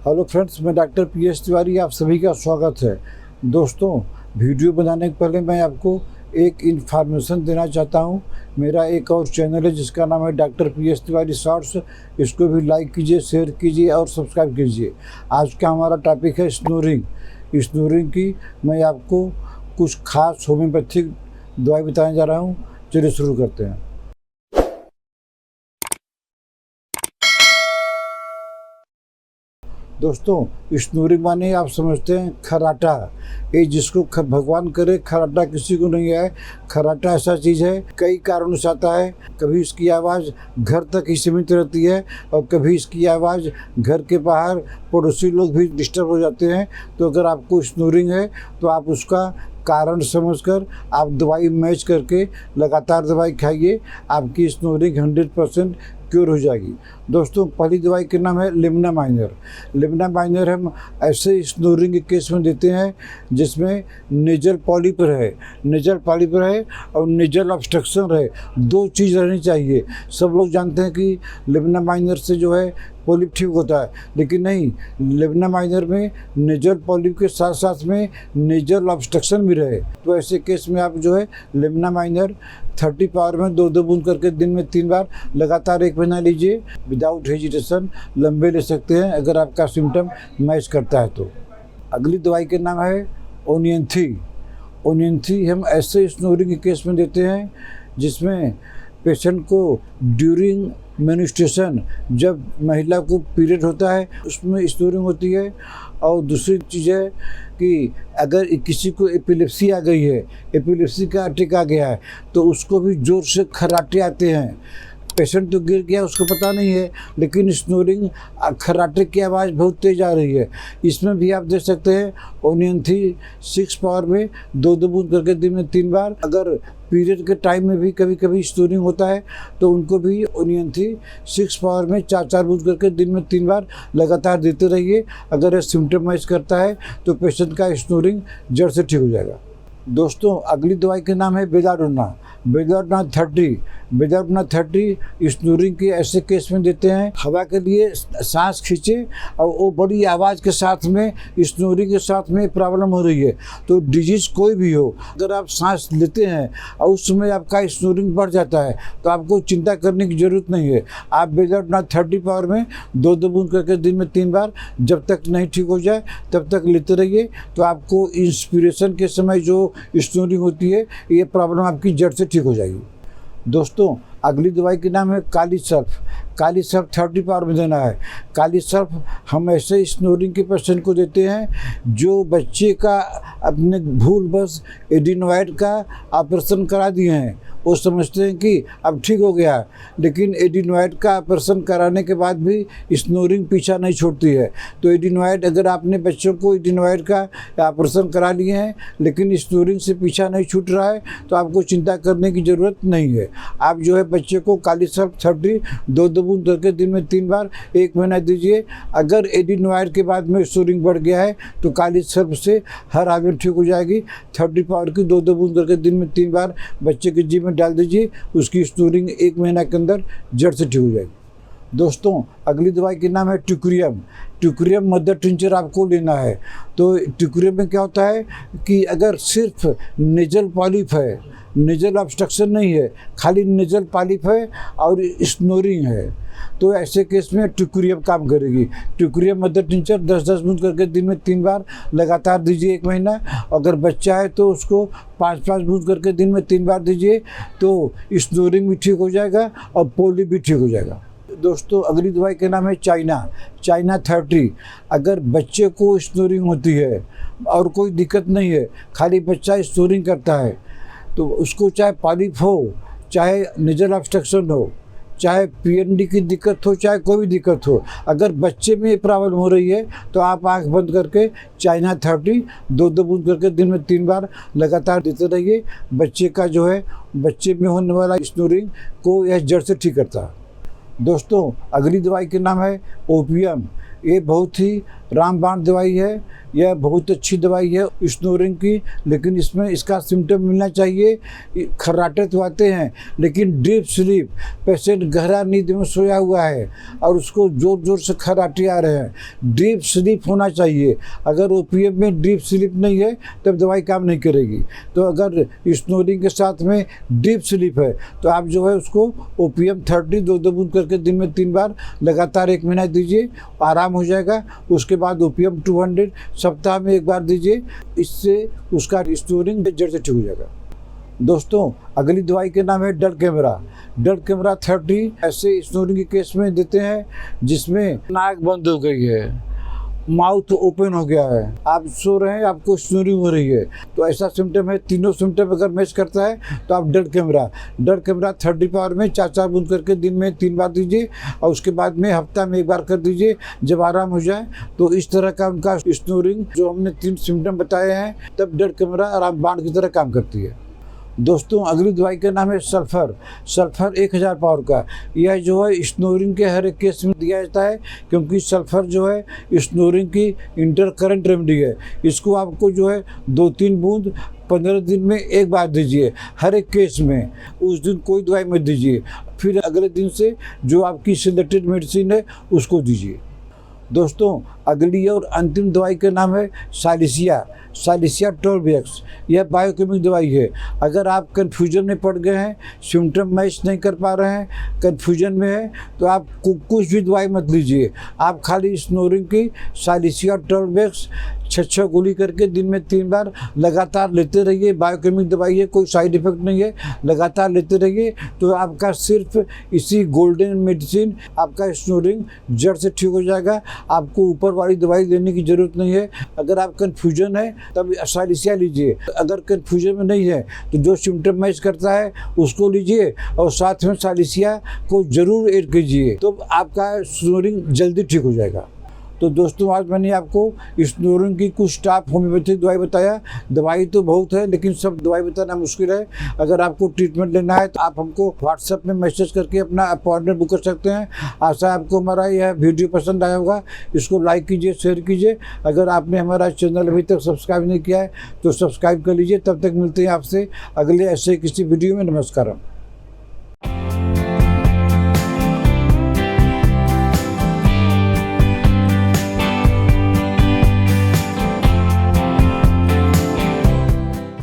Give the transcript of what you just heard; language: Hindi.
हेलो फ्रेंड्स, मैं डॉक्टर पीएस तिवारी, आप सभी का स्वागत है। दोस्तों, वीडियो बनाने के पहले मैं आपको एक इन्फॉर्मेशन देना चाहता हूं। मेरा एक और चैनल है जिसका नाम है डॉक्टर पीएस तिवारी शॉर्ट्स। इसको भी लाइक कीजिए, शेयर कीजिए और सब्सक्राइब कीजिए। आज का हमारा टॉपिक है स्नोरिंग। स्नोरिंग की मैं आपको कुछ खास होम्योपैथिक दवाई बताने जा रहा हूँ। चलिए शुरू करते हैं। दोस्तों, स्नोरिंग माने आप समझते हैं खर्राटा। ये जिसको भगवान करे खर्राटा किसी को नहीं आए। खर्राटा ऐसा चीज़ है, कई कारणों से आता है। कभी इसकी आवाज़ घर तक ही सीमित रहती है और कभी इसकी आवाज़ घर के बाहर पड़ोसी लोग भी डिस्टर्ब हो जाते हैं। तो अगर आपको स्नोरिंग है तो आप उसका कारण समझकर आप दवाई मैच करके लगातार दवाई खाइए। आपकी स्नोरिंग 100% क्योर हो जाएगी। दोस्तों, पहली दवाई का नाम है लिम्ना माइनर। लिम्ना माइनर हम ऐसे स्नोरिंग के केस में देते हैं जिसमें नेजल पॉलिप रहे, और नेजल ऑब्स्ट्रक्शन रहे। दो चीज़ रहनी चाहिए। सब लोग जानते हैं कि लिम्ना माइनर से जो है पॉलिप ठीक होता है, लेकिन नहीं, लिम्ना माइनर में नेजल पॉलिप के साथ साथ में नेजल ऑब्स्ट्रक्शन भी रहे। तो ऐसे केस में आप जो है लिम्ना माइनर 30 पावर में 2-2 बूंद करके दिन में 3 बार लगातार 1 महीना लीजिए। विदाउट हेजिटेशन लंबे ले सकते हैं अगर आपका सिम्टम मैच करता है तो। अगली दवाई का नाम है ओनियंथी। ओनियंथी हम ऐसे स्नोरिंग के केस में देते हैं जिसमें पेशेंट को ड्यूरिंग मेन्स्ट्रुएशन, जब महिला को पीरियड होता है उसमें स्नोरिंग होती है। और दूसरी चीज़ है कि अगर किसी को एपिलेप्सी आ गई है, एपिलेप्सी का अटैक आ गया है, तो उसको भी ज़ोर से खर्राटे आते हैं। पेशेंट तो गिर गया, उसको पता नहीं है, लेकिन स्नोरिंग खर्राटे की आवाज़ बहुत तेज़ आ रही है। इसमें भी आप देख सकते हैं ओनियंथी 6 पावर में 2-2 बूंद करके दिन में 3 बार। अगर पीरियड के टाइम में भी कभी कभी स्नोरिंग होता है तो उनको भी ओनियंथी 6 पावर में 4-4 बूंद करके दिन में 3 बार लगातार देते रहिए। अगर ये सिम्टम मैच करता है तो पेशेंट का स्नोरिंग जड़ से ठीक हो जाएगा। दोस्तों, अगली दवाई का नाम है बेलाडोना। बेलाडोना 30। बेलाडोना 30 स्नोरिंग के ऐसे केस में देते हैं, हवा के लिए सांस खींचे और वो बड़ी आवाज़ के साथ में स्नोरिंग के साथ में प्रॉब्लम हो रही है। तो डिजीज़ कोई भी हो, अगर आप सांस लेते हैं और उस समय आपका स्नोरिंग बढ़ जाता है तो आपको चिंता करने की ज़रूरत नहीं है। आप बेलाडोना 30 पावर में 2-2 बूंद करके दिन में 3 बार जब तक नहीं ठीक हो जाए तब तक लेते रहिए। तो आपको इंस्पिरेशन के समय जो स्नोरिंग होती है, ये प्रॉब्लम आपकी जड़ से ठीक हो जाएगी। दोस्तों, अगली दवाई का नाम है काली सर्फ। काली सर्फ 30 पावर में देना है। काली सर्फ हम ऐसे स्नोरिंग के पेशेंट को देते हैं जो बच्चे का अपने भूलवश एडिनोइड का ऑपरेशन करा दिए हैं। वो समझते हैं कि अब ठीक हो गया, लेकिन एडिनोइड का ऑपरेशन कराने के बाद भी स्नोरिंग पीछा नहीं छोड़ती है। तो एडिनोइड, अगर आपने बच्चों को एडिनोइड का ऑपरेशन करा लिए हैं लेकिन स्नोरिंग से पीछा नहीं छूट रहा है तो आपको चिंता करने की ज़रूरत नहीं है। आप जो है बच्चे को काली सर्फ 30 2-2 बूंद करके दिन में 3 बार 1 महीना दीजिए। अगर एडिनोइड के बाद में स्नोरिंग बढ़ गया है तो काली सर्फ से हर आदमी ठीक हो जाएगी। 30 पावर की 2-2 बूंद करके दिन में 3 बार बच्चे के जी में डाल दीजिए। उसकी स्नोरिंग 1 महीना के अंदर जड़ से ठीक हो जाएगी। दोस्तों, अगली दवाई का नाम है ट्यूक्रियम। ट्यूक्रियम मदर टिंचर आपको लेना है। तो ट्यूक्रियम में क्या होता है कि अगर सिर्फ नेजल पॉलिप है, नेजल ऑब्स्ट्रक्शन नहीं है, खाली नेजल पॉलिप है और स्नोरिंग है, तो ऐसे केस में ट्यूक्रियम काम करेगी। ट्यूक्रियम मदर टिंचर 10-10 बूंद करके दिन में 3 बार लगातार दीजिए 1 महीना। अगर बच्चा है तो उसको 5-5 बूंद करके दिन में 3 बार दीजिए। तो स्नोरिंग भी ठीक हो जाएगा और पोलिप भी ठीक हो जाएगा। दोस्तों, अगली दवाई का नाम है चाइना 30। अगर बच्चे को स्नोरिंग होती है और कोई दिक्कत नहीं है, खाली बच्चा स्नोरिंग करता है, तो उसको चाहे पॉलिप हो, चाहे नेजल ऑब्स्ट्रक्शन हो, चाहे पीएनडी की दिक्कत हो, चाहे कोई भी दिक्कत हो, अगर बच्चे में प्रॉब्लम हो रही है तो आप आंख बंद करके चाइना 30 2-2 बूंद करके दिन में 3 बार लगातार देते रहिए। बच्चे का जो है, बच्चे में होने वाला स्नोरिंग को यह जड़ से ठीक करता है। दोस्तों, अगली दवाई का नाम है ओपियम। ये बहुत ही रामबाण दवाई है, यह बहुत अच्छी दवाई है स्नोरिंग की, लेकिन इसमें इसका सिम्टम मिलना चाहिए। खर्राटे तो आते हैं लेकिन डीप स्लीप, पेशेंट गहरा नींद में सोया हुआ है और उसको जोर जोर से खर्राटे आ रहे हैं, डीप स्लीप होना चाहिए। अगर ओपीएम में डीप स्लीप नहीं है तब दवाई काम नहीं करेगी। तो अगर स्नोरिंग के साथ में डीप स्लीप है तो आप जो है उसको ओपीएम 30 2 बूंद करके दिन में 3 बार लगातार 1 महीना दीजिए, आराम हो जाएगा। उसके बाद ओपीएम 200 सप्ताह में 1 बार दीजिए, इससे उसका स्नोरिंग जड़ से ठीक हो जाएगा। दोस्तों, अगली दवाई के नाम है डल कैमरा। डल कैमरा 30 ऐसे स्नोरिंग के केस में देते हैं जिसमें नाक बंद हो गई है, माउथ ओपन हो गया है, आप सो रहे हैं, आपको स्नोरिंग हो रही है, तो ऐसा सिम्टम है। तीनों सिम्टम अगर मैच करता है तो आप डल कैमरा 30 पावर में 4 बूंद करके दिन में 3 बार दीजिए और उसके बाद में हफ्ता में 1 बार कर दीजिए। जब आराम हो जाए तो इस तरह का उनका स्नोरिंग जो हमने 3 सिम्टम बताए हैं, तब डल कैमरा रामबाण की तरह काम करती है। दोस्तों, अगली दवाई का नाम है सल्फर 1000 पावर का। यह जो है स्नोरिंग के हर एक केस में दिया जाता है, क्योंकि सल्फर जो है स्नोरिंग की इंटर करंट रेमेडी है। इसको आपको जो है 2-3 बूंद 15 दिन में 1 बार दीजिए हर एक केस में। उस दिन कोई दवाई मत दीजिए, फिर अगले दिन से जो आपकी सिलेक्टेड मेडिसिन है उसको दीजिए। दोस्तों, अगली और अंतिम दवाई का नाम है सालिसिया टॉर्बियक्स। यह बायोकेमिक दवाई है। अगर आप कन्फ्यूजन में पड़ गए हैं, सिम्टम मैच नहीं कर पा रहे हैं, कन्फ्यूजन में है, तो आप कुछ भी दवाई मत लीजिए। आप खाली स्नोरिंग की सालिसिया टॉर्बियक्स 6 गोली करके दिन में 3 बार लगातार लेते रहिए। बायोकेमिक दवाई है, कोई साइड इफेक्ट नहीं है, लगातार लेते रहिए तो आपका सिर्फ इसी गोल्डन मेडिसिन आपका स्नोरिंग जड़ से ठीक हो जाएगा। आपको ऊपर वाली दवाई लेने की ज़रूरत नहीं है। अगर आप कन्फ्यूजन है तब सालिसिया लीजिए, अगर कन्फ्यूजन में नहीं है तो जो सिम्टम मैच करता है उसको लीजिए और साथ में सालिसिया को ज़रूर ऐड कीजिए, तो आपका स्नोरिंग जल्दी ठीक हो जाएगा। तो दोस्तों, आज मैंने आपको स्नोरिंग की कुछ टॉप होम्योपैथिक दवाई बताया। दवाई तो बहुत है लेकिन सब दवाई बताना मुश्किल है। अगर आपको ट्रीटमेंट लेना है तो आप हमको व्हाट्सएप में मैसेज करके अपना अपॉइंटमेंट बुक कर सकते हैं। आशा है आपको हमारा यह वीडियो पसंद आया होगा। इसको लाइक कीजिए, शेयर कीजिए। अगर आपने हमारा चैनल अभी तक सब्सक्राइब नहीं किया है तो सब्सक्राइब कर लीजिए। तब तक मिलते हैं आपसे अगले ऐसे किसी वीडियो में। नमस्कार।